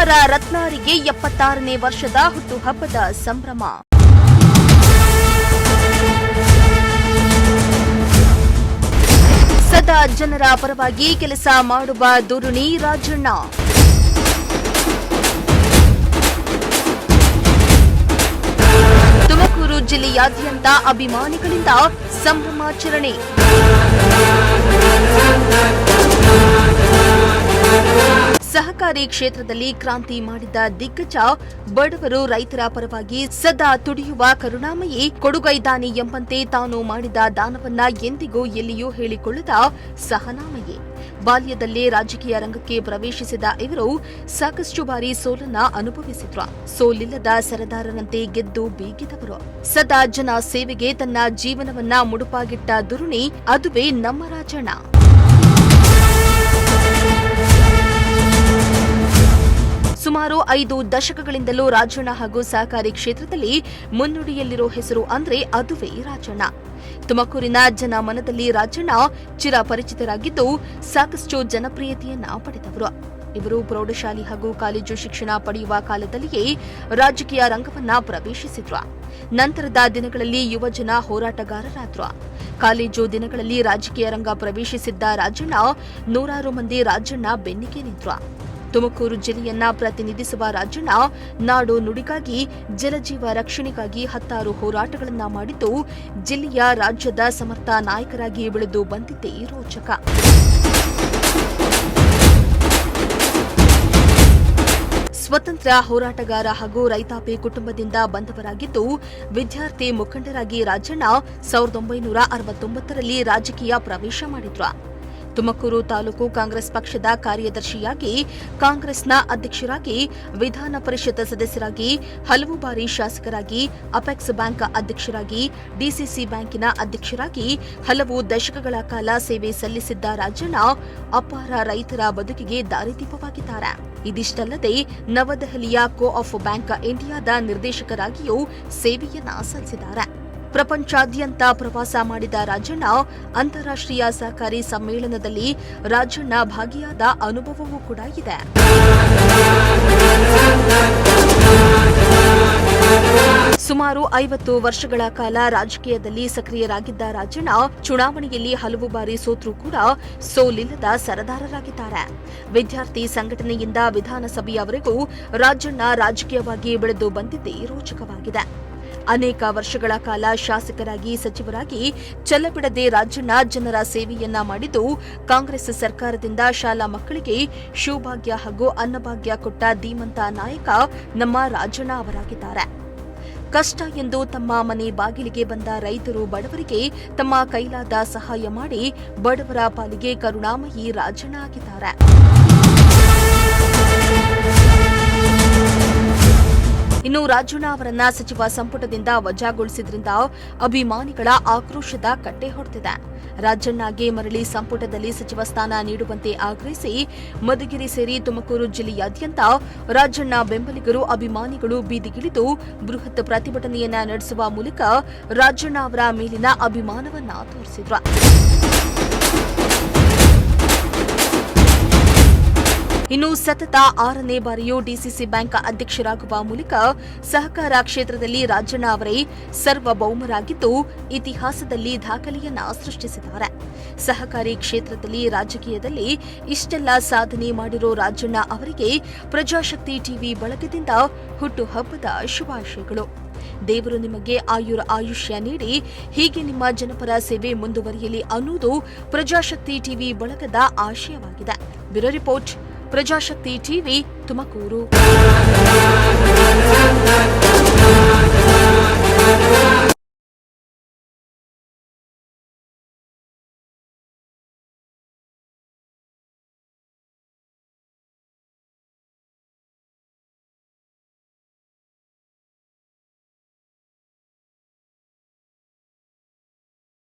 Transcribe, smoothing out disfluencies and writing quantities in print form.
ಕೋಲಾರ ರತ್ನಾರಿಗೆ 76ನೇ ವರ್ಷದ ಹುಟ್ಟುಹಬ್ಬದ ಸಂಭ್ರಮ. ಸದಾ ಜನರ ಪರವಾಗಿ ಕೆಲಸ ಮಾಡುವ ದುರುಣಿ ರಾಜಣ್ಣ. ತುಮಕೂರು ಜಿಲ್ಲೆಯಾದ್ಯಂತ ಅಭಿಮಾನಿಗಳಿಂದ ಸಂಭ್ರಮಾಚರಣೆ. ಸಹಕಾರಿ ಕ್ಷೇತ್ರದಲ್ಲಿ ಕ್ರಾಂತಿ ಮಾಡಿದ ದಿಗ್ಗಜ, ಬಡವರು ರೈತರ ಪರವಾಗಿ ಸದಾ ತುಡಿಯುವ ಕರುಣಾಮಯಿ, ಕೊಡುಗೈದಾನಿ ಎಂಬಂತೆ ತಾನು ಮಾಡಿದ ದಾನವನ್ನ ಎಂದಿಗೂ ಎಲ್ಲಿಯೂ ಹೇಳಿಕೊಳ್ಳದ ಸಹನಾಮಯಿ. ಬಾಲ್ಯದಲ್ಲೇ ರಾಜಕೀಯ ರಂಗಕ್ಕೆ ಪ್ರವೇಶಿಸಿದ ಇವರು ಸಾಕಷ್ಟು ಬಾರಿ ಸೋಲನ್ನ ಅನುಭವಿಸಿದ್ರು. ಸೋಲಿಲ್ಲದ ಸರದಾರರಂತೆ ಗೆದ್ದು ಬೀಗಿದವರು. ಸದಾ ಜನ ಸೇವೆಗೆ ತನ್ನ ಜೀವನವನ್ನ ಮುಡುಪಾಗಿಟ್ಟ ದುರುಣಿ, ಅದುವೇ ನಮ್ಮ ರಾಜಣ್ಣ. ಸುಮಾರು 5 ದಶಕಗಳಿಂದಲೂ ರಾಜಣ್ಣ ಹಾಗೂ ಸಹಕಾರಿ ಕ್ಷೇತ್ರದಲ್ಲಿ ಮುನ್ನುಡಿಯಲ್ಲಿರೋ ಹೆಸರು ಅಂದ್ರೆ ಅದುವೇ ರಾಜಣ್ಣ. ತುಮಕೂರಿನ ಜನ ಮನದಲ್ಲಿ ರಾಜಣ್ಣ ಚಿರಪರಿಚಿತರಾಗಿದ್ದು ಸಾಕಷ್ಟು ಜನಪ್ರಿಯತೆಯನ್ನ ಪಡೆದವರು. ಇವರು ಪ್ರೌಢಶಾಲೆ ಹಾಗೂ ಕಾಲೇಜು ಶಿಕ್ಷಣ ಪಡೆಯುವ ಕಾಲದಲ್ಲಿಯೇ ರಾಜಕೀಯ ರಂಗವನ್ನ ಪ್ರವೇಶಿಸಿದ್ರು. ನಂತರದ ದಿನಗಳಲ್ಲಿ ಯುವಜನ ಹೋರಾಟಗಾರರಾದ್ರು. ಕಾಲೇಜು ದಿನಗಳಲ್ಲಿ ರಾಜಕೀಯ ರಂಗ ಪ್ರವೇಶಿಸಿದ್ದ ರಾಜಣ್ಣ ನೂರಾರು ಮಂದಿ ರಾಜಣ್ಣ ಬೆನ್ನಿಗೆ ನಿಂತ್ರು. ತುಮಕೂರು ಜಿಲ್ಲೆಯನ್ನ ಪ್ರತಿನಿಧಿಸುವ ರಾಜಣ್ಣ ನಾಡು ನುಡಿಗಾಗಿ, ಜಲಜೀವ ರಕ್ಷಣೆಗಾಗಿ ಹತ್ತಾರು ಹೋರಾಟಗಳನ್ನ ಮಾಡಿದ್ದು ಜಿಲ್ಲೆಯ ರಾಜ್ಯದ ಸಮರ್ಥ ನಾಯಕರಾಗಿ ಬೆಳೆದು ಬಂದಿದ್ದೇ ರೋಚಕ. ಸ್ವತಂತ್ರ ಹೋರಾಟಗಾರ ಹಾಗೂ ರೈತಾಪಿ ಕುಟುಂಬದಿಂದ ಬಂದವರಾಗಿದ್ದು ವಿದ್ಯಾರ್ಥಿ ಮುಖಂಡರಾಗಿ ರಾಜಣ್ಣ 1969ರಲ್ಲಿ ರಾಜಕೀಯ ಪ್ರವೇಶ ಮಾಡಿದ್ರು. ತುಮಕೂರು ತಾಲೂಕು ಕಾಂಗ್ರೆಸ್ ಪಕ್ಷದ ಕಾರ್ಯದರ್ಶಿಯಾಗಿ, ಕಾಂಗ್ರೆಸ್ನ ಅಧ್ಯಕ್ಷರಾಗಿ, ವಿಧಾನ ಪರಿಷತ್ ಸದಸ್ಯರಾಗಿ, ಹಲವು ಬಾರಿ ಶಾಸಕರಾಗಿ, ಅಪೆಕ್ಸ್ ಬ್ಯಾಂಕ್ ಅಧ್ಯಕ್ಷರಾಗಿ, ಡಿಸಿಸಿ ಬ್ಯಾಂಕಿನ ಅಧ್ಯಕ್ಷರಾಗಿ ಹಲವು ದಶಕಗಳ ಕಾಲ ಸೇವೆ ಸಲ್ಲಿಸಿದ್ದ ರಾಜಣ್ಣ ಅಪಾರ ರೈತರ ಬದುಕಿಗೆ ದಾರಿದೀಪವಾಗಿದ್ದಾರೆ. ಇದಿಷ್ಟಲ್ಲದೆ ನವದೆಹಲಿಯ ಕೋ ಆಫ್ ಬ್ಯಾಂಕ್ ಇಂಡಿಯಾದ ನಿರ್ದೇಶಕರಾಗಿಯೂ ಸೇವೆಯನ್ನ ಸಲ್ಲಿಸಿದ್ದಾರೆ. ಪ್ರಪಂಚಾದ್ಯಂತ ಪ್ರವಾಸ ಮಾಡಿದ ರಾಜಣ್ಣ ಅಂತಾರಾಷ್ಟ್ರೀಯ ಸಹಕಾರಿ ಸಮ್ಮೇಳನದಲ್ಲಿ ರಾಜಣ್ಣ ಭಾಗಿಯಾದ ಅನುಭವವೂ ಕೂಡ ಇದೆ. ಸುಮಾರು 50 ವರ್ಷಗಳ ಕಾಲ ರಾಜಕೀಯದಲ್ಲಿ ಸಕ್ರಿಯರಾಗಿದ್ದ ರಾಜಣ್ಣ ಚುನಾವಣೆಯಲ್ಲಿ ಹಲವು ಬಾರಿ ಸೋತ್ರೂ ಕೂಡ ಸೋಲಿಲ್ಲದ ಸರದಾರರಾಗಿದ್ದಾರೆ. ವಿದ್ಯಾರ್ಥಿ ಸಂಘಟನೆಯಿಂದ ವಿಧಾನಸಭೆಯವರೆಗೂ ರಾಜಣ್ಣ ರಾಜಕೀಯವಾಗಿ ಬೆಳೆದು ಬಂದಿದ್ದೇ ರೋಚಕವಾಗಿದೆ. ಅನೇಕ ವರ್ಷಗಳ ಕಾಲ ಶಾಸಕರಾಗಿ, ಸಚಿವರಾಗಿ ಛಲಬಿಡದೆ ರಾಜಣ್ಣ ಜನರ ಸೇವೆಯನ್ನ ಮಾಡಿದ್ದು ಕಾಂಗ್ರೆಸ್ ಸರ್ಕಾರದಿಂದ ಶಾಲಾ ಮಕ್ಕಳಿಗೆ ಶಿವಭಾಗ್ಯ ಹಾಗೂ ಅನ್ನಭಾಗ್ಯ ಕೊಟ್ಟ ಧೀಮಂತ ನಾಯಕ ನಮ್ಮ ರಾಜಣ್ಣ ಅವರಾಗಿದ್ದಾರೆ. ಕಷ್ಟ ಎಂದು ತಮ್ಮ ಮನೆ ಬಾಗಿಲಿಗೆ ಬಂದ ರೈತರು, ಬಡವರಿಗೆ ತಮ್ಮ ಕೈಲಾದ ಸಹಾಯ ಮಾಡಿ ಬಡವರ ಪಾಲಿಗೆ ಕರುಣಾಮಯಿ ರಾಜಣ್ಣ ಆಗಿದ್ದಾರೆ. ಇನ್ನು ರಾಜಣ್ಣ ಅವರನ್ನ ಸಚಿವ ಸಂಪುಟದಿಂದ ವಜಾಗೊಳಿಸಿದ್ರಿಂದ ಅಭಿಮಾನಿಗಳ ಆಕ್ರೋಶದ ಕಟ್ಟೆ ಹೊಡೆದಿದೆ. ರಾಜಣ್ಣಗೆ ಮರಳಿ ಸಂಪುಟದಲ್ಲಿ ಸಚಿವ ಸ್ಥಾನ ನೀಡುವಂತೆ ಆಗ್ರಹಿಸಿ ಮಧುಗಿರಿ ಸೇರಿ ತುಮಕೂರು ಜಿಲ್ಲೆಯಾದ್ಯಂತ ರಾಜಣ್ಣ ಬೆಂಬಲಿಗರು, ಅಭಿಮಾನಿಗಳು ಬೀದಿಗಿಳಿದು ಬೃಹತ್ ಪ್ರತಿಭಟನೆಯನ್ನ ನಡೆಸುವ ಮೂಲಕ ರಾಜಣ್ಣ ಅವರ ಮೇಲಿನ ಅಭಿಮಾನವನ್ನ ತೋರಿಸಿದ್ರು. ಇನ್ನು ಸತತ 6ನೇ ಬಾರಿಯೂ ಡಿಸಿಸಿ ಬ್ಯಾಂಕ್ ಅಧ್ಯಕ್ಷರಾಗುವ ಮೂಲಕ ಸಹಕಾರ ಕ್ಷೇತ್ರದಲ್ಲಿ ರಾಜಣ್ಣ ಅವರೇ ಸರ್ವಭೌಮರಾಗಿದ್ದು ಇತಿಹಾಸದಲ್ಲಿ ದಾಖಲೆಯನ್ನ ಸೃಷ್ಟಿಸಿದ್ದಾರೆ. ಸಹಕಾರಿ ಕ್ಷೇತ್ರದಲ್ಲಿ, ರಾಜಕೀಯದಲ್ಲಿ ಇಷ್ಟೆಲ್ಲ ಸಾಧನೆ ಮಾಡಿರೋ ರಾಜಣ್ಣ ಅವರಿಗೆ ಪ್ರಜಾಶಕ್ತಿ ಟಿವಿ ಬಳಗದಿಂದ ಹುಟ್ಟುಹಬ್ಬದ ಶುಭಾಶಯಗಳು. ದೇವರು ನಿಮಗೆ ಆಯುಷ್ಯ ನೀಡಿ ಹೀಗೆ ನಿಮ್ಮ ಜನಪರ ಸೇವೆ ಮುಂದುವರಿಯಲಿ ಅನ್ನುವುದು ಪ್ರಜಾಶಕ್ತಿ ಟಿವಿ ಬಳಗದ ಆಶಯವಾಗಿದೆ. Bureau report, Prajashakti TV, Tumakuru.